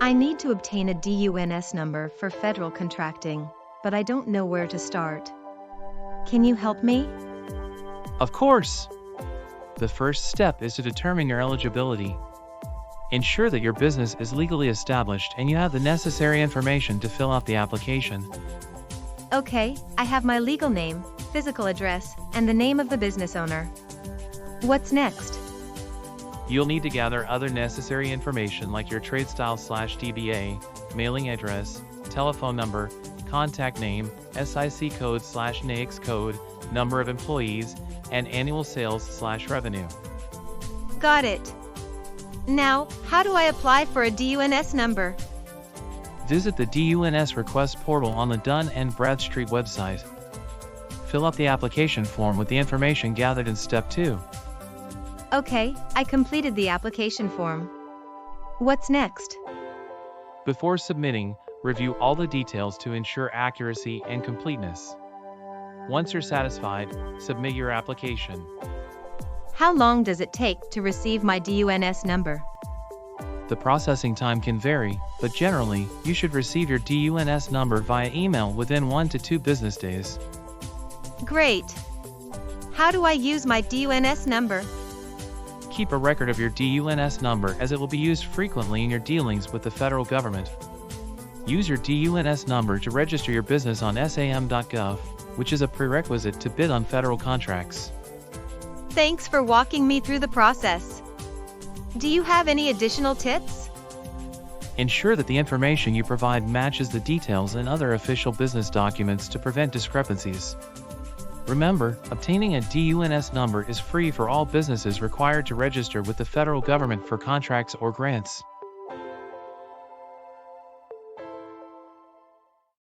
I need to obtain a DUNS number for federal contracting, but I don't know where to start. Can you help me? Of course! The first step is to determine your eligibility. Ensure that your business is legally established and you have the necessary information to fill out the application. Okay, I have my legal name, physical address, and the name of the business owner. What's next? You'll need to gather other necessary information like your trade style/DBA, mailing address, telephone number, contact name, SIC code/NAICS code, number of employees, and annual sales/revenue. Got it. Now, how do I apply for a DUNS number? Visit the DUNS request portal on the Dun & Bradstreet website. Fill out the application form with the information gathered in Step 2. Okay, I completed the application form. What's next? Before submitting, review all the details to ensure accuracy and completeness. Once you're satisfied, submit your application. How long does it take to receive my DUNS number? The processing time can vary, but generally, you should receive your DUNS number via email within 1 to 2 business days. Great! How do I use my DUNS number? Keep a record of your DUNS number as it will be used frequently in your dealings with the federal government. Use your DUNS number to register your business on sam.gov, which is a prerequisite to bid on federal contracts. Thanks for walking me through the process. Do you have any additional tips? Ensure that the information you provide matches the details in other official business documents to prevent discrepancies. Remember, obtaining a DUNS number is free for all businesses required to register with the federal government for contracts or grants.